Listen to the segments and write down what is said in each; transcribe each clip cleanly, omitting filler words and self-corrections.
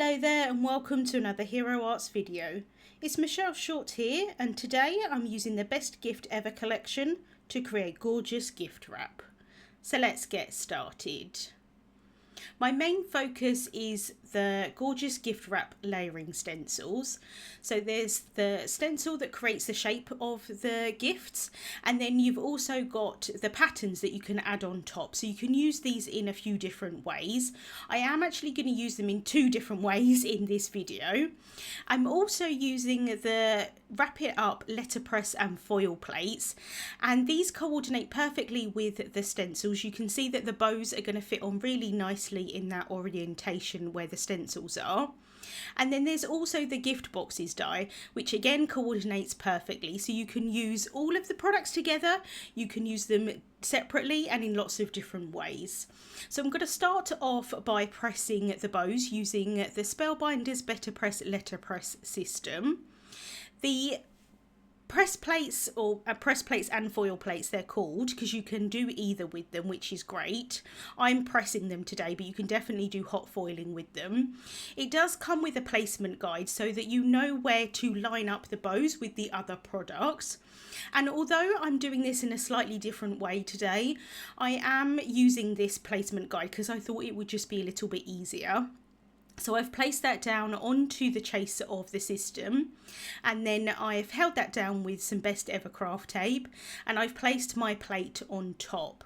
Hello there and welcome to another Hero Arts video. It's Michelle Short here, and today I'm using the Best Gift Ever collection to create gorgeous gift wrap. So let's get started. My main focus is the Gorgeous Giftwrap Layering Stencils. So there's the stencil that creates the shape of the gifts, and then you've also got the patterns that you can add on top. So you can use these in a few different ways. I am actually going to use them in two different ways in this video. I'm also using the Wrap It Up letterpress and foil plates, and these coordinate perfectly with the stencils. You can see that the bows are going to fit on really nicely in that orientation where the stencils are. And then there's also the gift boxes die, which again coordinates perfectly, so you can use all of the products together, you can use them separately and in lots of different ways. So I'm going to start off by pressing the bows using the Spellbinder's Better Press letterpress system. The press plates, or press plates and foil plates they're called, because you can do either with them, which is great. I'm pressing them today, but you can definitely do hot foiling with them. It does come with a placement guide so that you know where to line up the bows with the other products. And although I'm doing this in a slightly different way today, I am using this placement guide because I thought it would just be a little bit easier. So I've placed that down onto the chaser of the system, and then I've held that down with some Best Ever craft tape, and I've placed my plate on top.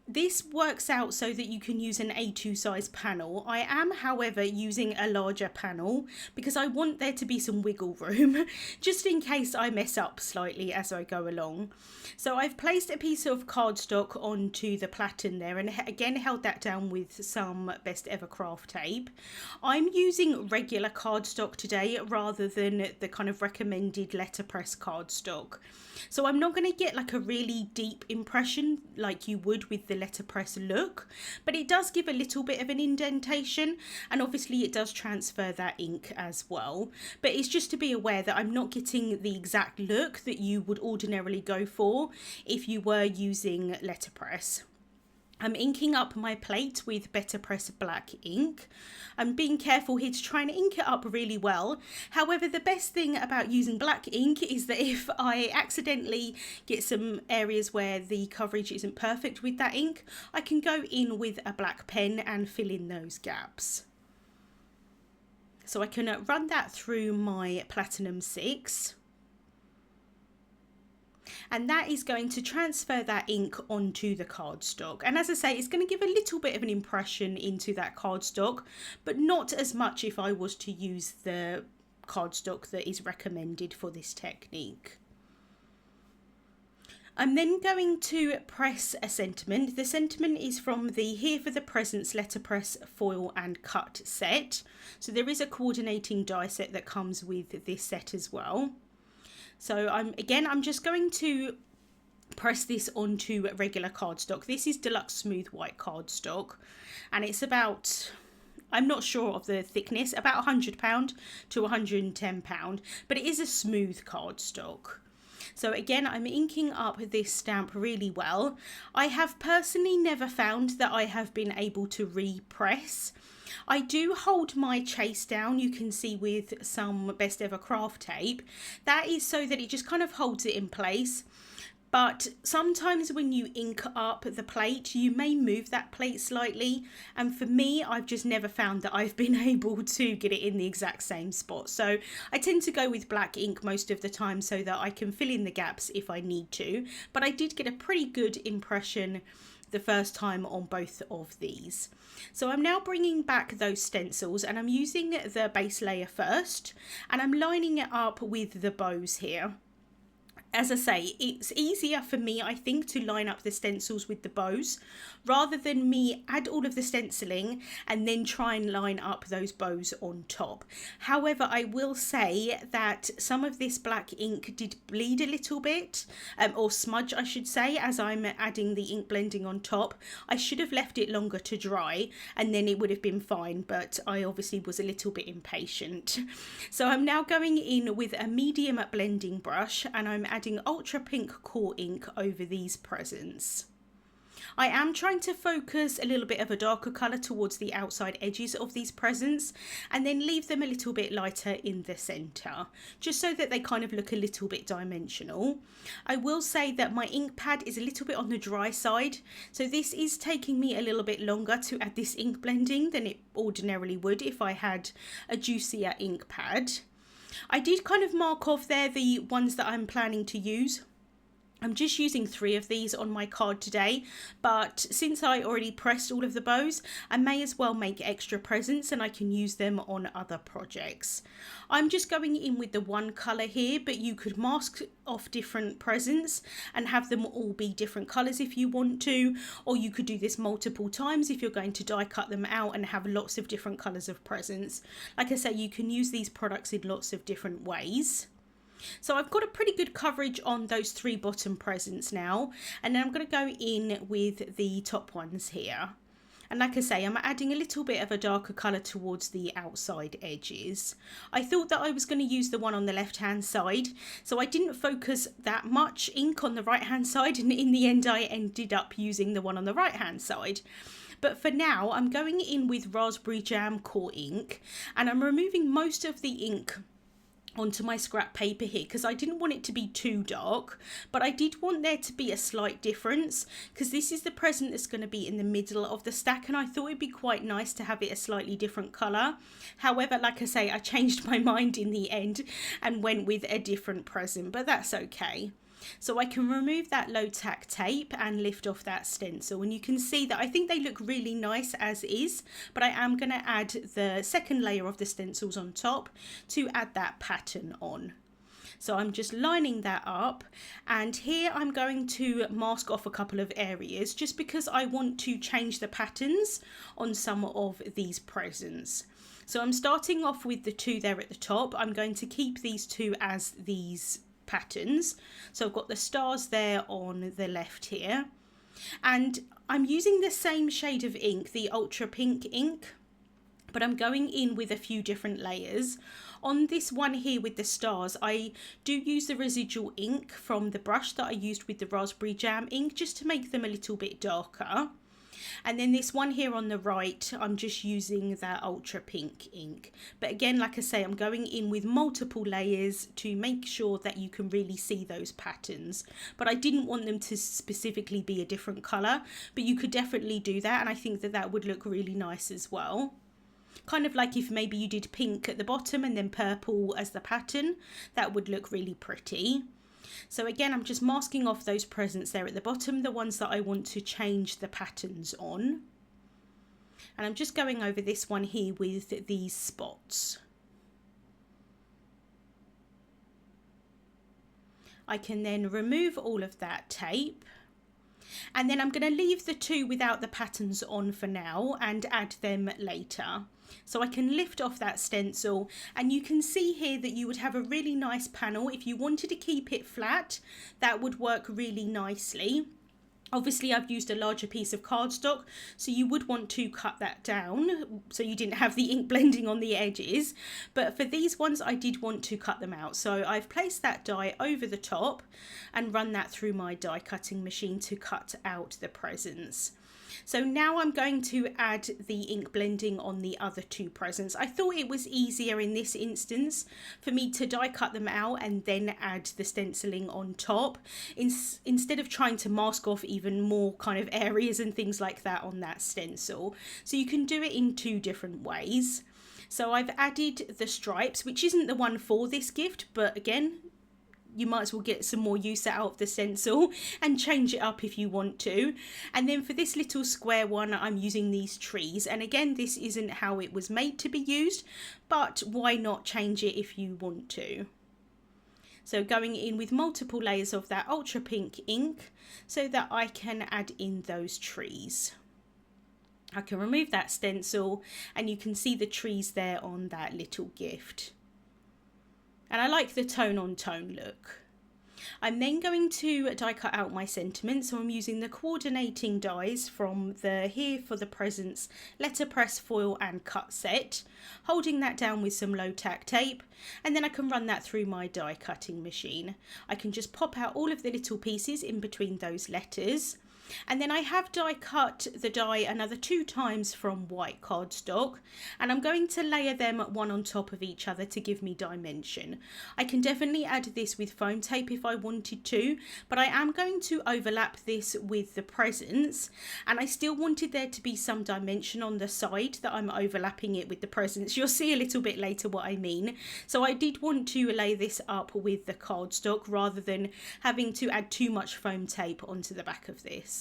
This works out so that you can use an A2 size panel. I am, however, using a larger panel because I want there to be some wiggle room just in case I mess up slightly as I go along. So I've placed a piece of cardstock onto the platen there, and again held that down with some Best Ever craft tape. I'm using regular cardstock today rather than the kind of recommended letterpress cardstock. So I'm not going to get like a really deep impression like you would with the letterpress look, but it does give a little bit of an indentation, and obviously it does transfer that ink as well. But it's just to be aware that I'm not getting the exact look that you would ordinarily go for if you were using letterpress. I'm inking up my plate with Better Press black ink. I'm being careful here to try and ink it up really well. However, the best thing about using black ink is that if I accidentally get some areas where the coverage isn't perfect with that ink, I can go in with a black pen and fill in those gaps. So I can run that through my Platinum 6. And that is going to transfer that ink onto the cardstock. And as I say, it's going to give a little bit of an impression into that cardstock, but not as much if I was to use the cardstock that is recommended for this technique. I'm then going to press a sentiment. The sentiment is from the Here for the Presents letterpress foil and cut set. So there is a coordinating die set that comes with this set as well. So I'm just going to press this onto regular cardstock. This is Deluxe smooth white cardstock, and it's about, I'm not sure of the thickness, about £100 to £110, but it is a smooth cardstock. So again, I'm inking up this stamp really well. I have personally never found that I have been able to repress. I do hold my chase down, you can see, with some Best Ever craft tape. That is so that it just kind of holds it in place. But sometimes when you ink up the plate, you may move that plate slightly. And for me, I've just never found that I've been able to get it in the exact same spot. So I tend to go with black ink most of the time so that I can fill in the gaps if I need to. But I did get a pretty good impression the first time on both of these. So I'm now bringing back those stencils, and I'm using the base layer first, and I'm lining it up with the bows here. As I say, it's easier for me, I think, to line up the stencils with the bows rather than me add all of the stenciling and then try and line up those bows on top. However, I will say that some of this black ink did bleed a little bit, or smudge I should say, as I'm adding the ink blending on top. I should have left it longer to dry and then it would have been fine, but I obviously was a little bit impatient. So I'm now going in with a medium blending brush, and I'm adding ultra pink core ink over these presents. I am trying to focus a little bit of a darker colour towards the outside edges of these presents and then leave them a little bit lighter in the centre, just so that they kind of look a little bit dimensional. I will say that my ink pad is a little bit on the dry side, so this is taking me a little bit longer to add this ink blending than it ordinarily would if I had a juicier ink pad. I did kind of mark off there the ones that I'm planning to use. I'm just using 3 of these on my card today, but since I already pressed all of the bows, I may as well make extra presents and I can use them on other projects. I'm just going in with the one colour here, but you could mask off different presents and have them all be different colours if you want to, or you could do this multiple times if you're going to die cut them out and have lots of different colours of presents. Like I say, you can use these products in lots of different ways. So I've got a pretty good coverage on those 3 bottom presents now, and then I'm going to go in with the top ones here. And like I say, I'm adding a little bit of a darker colour towards the outside edges. I thought that I was going to use the one on the left hand side, so I didn't focus that much ink on the right hand side, and in the end I ended up using the one on the right hand side. But for now, I'm going in with Raspberry Jam Core Ink, and I'm removing most of the ink onto my scrap paper here because I didn't want it to be too dark, but I did want there to be a slight difference because this is the present that's going to be in the middle of the stack, and I thought it'd be quite nice to have it a slightly different colour. However, like I say, I changed my mind in the end and went with a different present, but that's okay. So I can remove that low tack tape and lift off that stencil, and you can see that I think they look really nice as is, but I am going to add the second layer of the stencils on top to add that pattern on. So I'm just lining that up, and here I'm going to mask off a couple of areas just because I want to change the patterns on some of these presents. So I'm starting off with the 2 there at the top. I'm going to keep these 2 as these patterns. So I've got the stars there on the left here, and I'm using the same shade of ink, the ultra pink ink, but I'm going in with a few different layers. On this one here with the stars, I do use the residual ink from the brush that I used with the raspberry jam ink just to make them a little bit darker. And then this one here on the right, I'm just using that ultra pink ink. But again, like I say, I'm going in with multiple layers to make sure that you can really see those patterns. But I didn't want them to specifically be a different colour, but you could definitely do that, and I think that that would look really nice as well. Kind of like if maybe you did pink at the bottom and then purple as the pattern, that would look really pretty. So again, I'm just masking off those presents there at the bottom, the ones that I want to change the patterns on. And I'm just going over this one here with these spots. I can then remove all of that tape. And then I'm going to leave the 2 without the patterns on for now and add them later. So I can lift off that stencil, and you can see here that you would have a really nice panel. If you wanted to keep it flat, that would work really nicely. Obviously, I've used a larger piece of cardstock, so you would want to cut that down so you didn't have the ink blending on the edges. But for these ones, I did want to cut them out. So I've placed that die over the top and run that through my die cutting machine to cut out the presents. So now I'm going to add the ink blending on the other 2 presents. I thought it was easier in this instance for me to die cut them out and then add the stenciling on top, instead of trying to mask off even more kind of areas and things like that on that stencil. So you can do it in 2 different ways. So I've added the stripes, which isn't the one for this gift, but again, you might as well get some more use out of the stencil and change it up if you want to. And then for this little square one, I'm using these trees. And again, this isn't how it was made to be used, but why not change it if you want to? So going in with multiple layers of that ultra pink ink so that I can add in those trees. I can remove that stencil and you can see the trees there on that little gift. And I like the tone on tone look. I'm then going to die cut out my sentiments, so I'm using the coordinating dies from the Here for the Presents letterpress foil and cut set, holding that down with some low tack tape, and then I can run that through my die cutting machine. I can just pop out all of the little pieces in between those letters, And then I have die cut the die another 2 times from white cardstock, and I'm going to layer them one on top of each other to give me dimension. I can definitely add this with foam tape if I wanted to, but I am going to overlap this with the presents, and I still wanted there to be some dimension on the side that I'm overlapping it with the presents. You'll see a little bit later what I mean. So I did want to lay this up with the cardstock rather than having to add too much foam tape onto the back of this.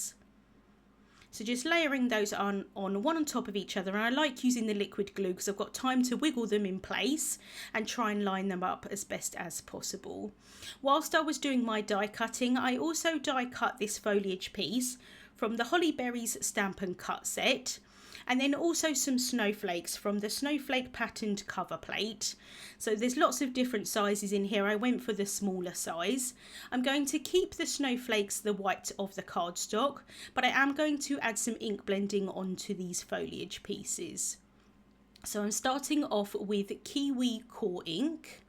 So just layering those on one on top of each other, and I like using the liquid glue because I've got time to wiggle them in place and try and line them up as best as possible. Whilst I was doing my die cutting, I also die cut this foliage piece from the Holly Berries Stamp and Cut set, and then also some snowflakes from the Snowflake patterned cover plate. So there's lots of different sizes in here. I went for the smaller size. I'm going to keep the snowflakes the white of the cardstock, but I am going to add some ink blending onto these foliage pieces. So I'm starting off with Kiwi Core Ink,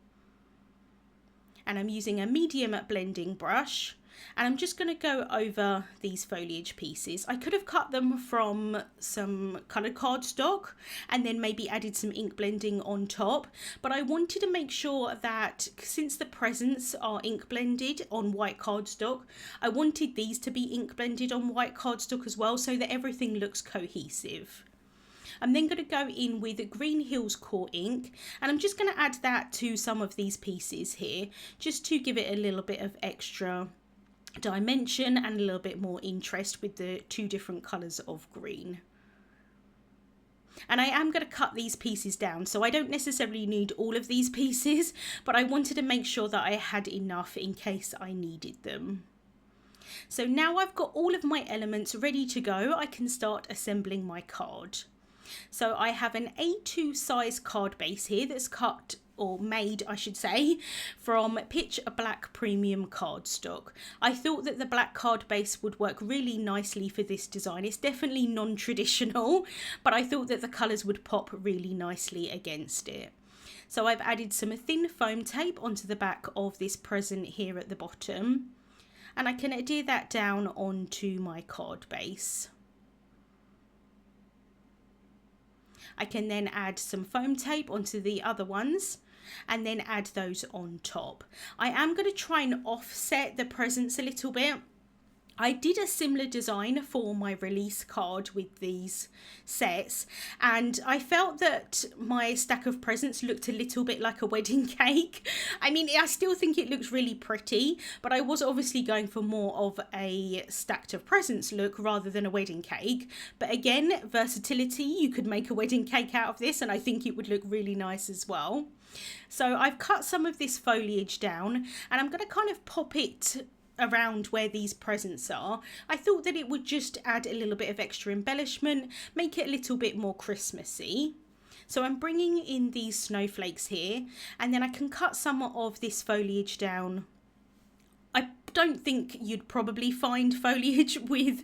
and I'm using a medium blending brush. And I'm just going to go over these foliage pieces. I could have cut them from some coloured cardstock and then maybe added some ink blending on top, but I wanted to make sure that since the presents are ink blended on white cardstock, I wanted these to be ink blended on white cardstock as well, so that everything looks cohesive. I'm then going to go in with Green Hills Core Ink, and I'm just going to add that to some of these pieces here, just to give it a little bit of extra dimension and a little bit more interest with the 2 different colours of green. And I am going to cut these pieces down, so I don't necessarily need all of these pieces, but I wanted to make sure that I had enough in case I needed them. So now I've got all of my elements ready to go, I can start assembling my card. So I have an A2 size card base here that's cut, or made I should say, from Pitch Black Premium cardstock. I thought that the black card base would work really nicely for this design. It's definitely non-traditional, but I thought that the colours would pop really nicely against it. So I've added some thin foam tape onto the back of this present here at the bottom, and I can adhere that down onto my card base. I can then add some foam tape onto the other ones and then add those on top. I am going to try and offset the presents a little bit. I did a similar design for my release card with these sets, and I felt that my stack of presents looked a little bit like a wedding cake. I mean, I still think it looks really pretty, but I was obviously going for more of a stacked of presents look rather than a wedding cake. But again, versatility, you could make a wedding cake out of this, and I think it would look really nice as well. So I've cut some of this foliage down, and I'm going to kind of pop it around where these presents are. I thought that it would just add a little bit of extra embellishment, make it a little bit more Christmassy. So I'm bringing in these snowflakes here, and then I can cut some of this foliage down. I don't think you'd probably find foliage with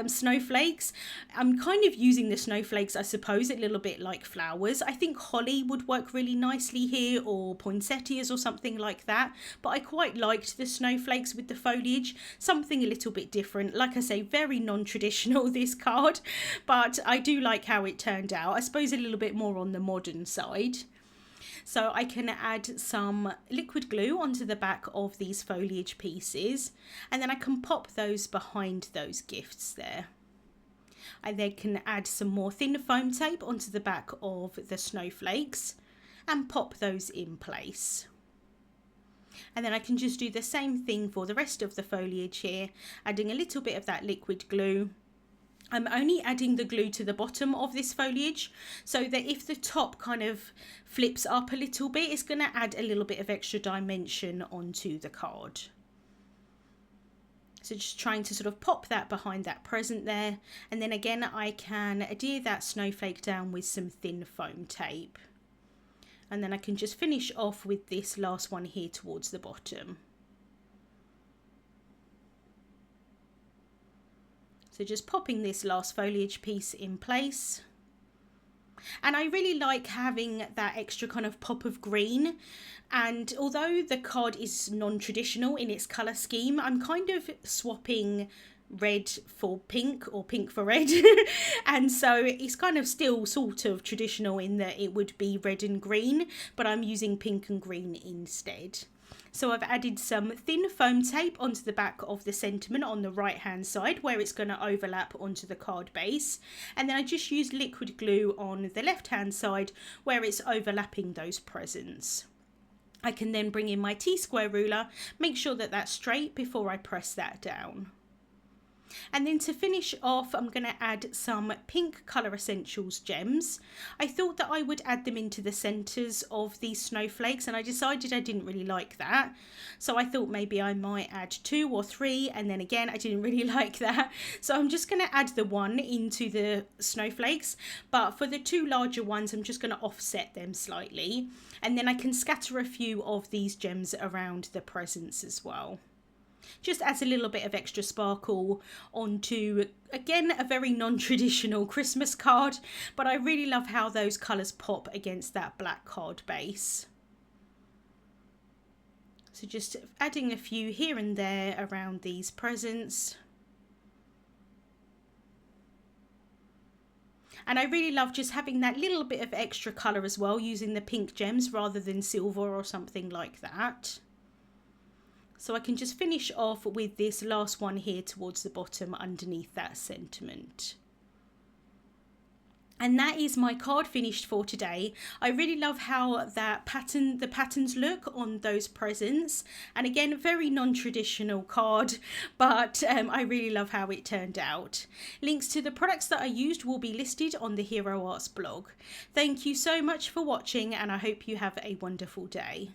snowflakes. I'm kind of using the snowflakes, I suppose, a little bit like flowers. I think holly would work really nicely here, or poinsettias or something like that, but I quite liked the snowflakes with the foliage, something a little bit different. Like I say, very non-traditional this card, but I do like how it turned out. I suppose a little bit more on the modern side. So I can add some liquid glue onto the back of these foliage pieces, and then I can pop those behind those gifts there. I then can add some more thin foam tape onto the back of the snowflakes and pop those in place. And then I can just do the same thing for the rest of the foliage here, adding a little bit of that liquid glue. I'm only adding the glue to the bottom of this foliage, so that if the top kind of flips up a little bit, it's going to add a little bit of extra dimension onto the card. So just trying to sort of pop that behind that present there, and then again I can adhere that snowflake down with some thin foam tape. And then I can just finish off with this last one here towards the bottom. So just popping this last foliage piece in place. And I really like having that extra kind of pop of green. And although the card is non-traditional in its colour scheme, I'm kind of swapping red for pink or pink for red. And so it's kind of still sort of traditional in that it would be red and green, but I'm using pink and green instead. So I've added some thin foam tape onto the back of the sentiment on the right hand side where it's going to overlap onto the card base, and then I just used liquid glue on the left hand side where it's overlapping those presents. I can then bring in my T-square ruler, make sure that that's straight before I press that down. And then to finish off, I'm going to add some pink Colour Essentials gems. I thought that I would add them into the centres of these snowflakes, and I decided I didn't really like that. So I thought maybe I might add 2 or 3, and then again I didn't really like that. So I'm just going to add the 1 into the snowflakes, but for the 2 larger ones I'm just going to offset them slightly. And then I can scatter a few of these gems around the presents as well. Just adds a little bit of extra sparkle onto, again, a very non-traditional Christmas card, but I really love how those colours pop against that black card base. So just adding a few here and there around these presents. And I really love just having that little bit of extra colour as well, using the pink gems rather than silver or something like that. So I can just finish off with this last one here towards the bottom underneath that sentiment. And that is my card finished for today. I really love how the patterns look on those presents. And again, very non-traditional card, but I really love how it turned out. Links to the products that I used will be listed on the Hero Arts blog. Thank you so much for watching, and I hope you have a wonderful day.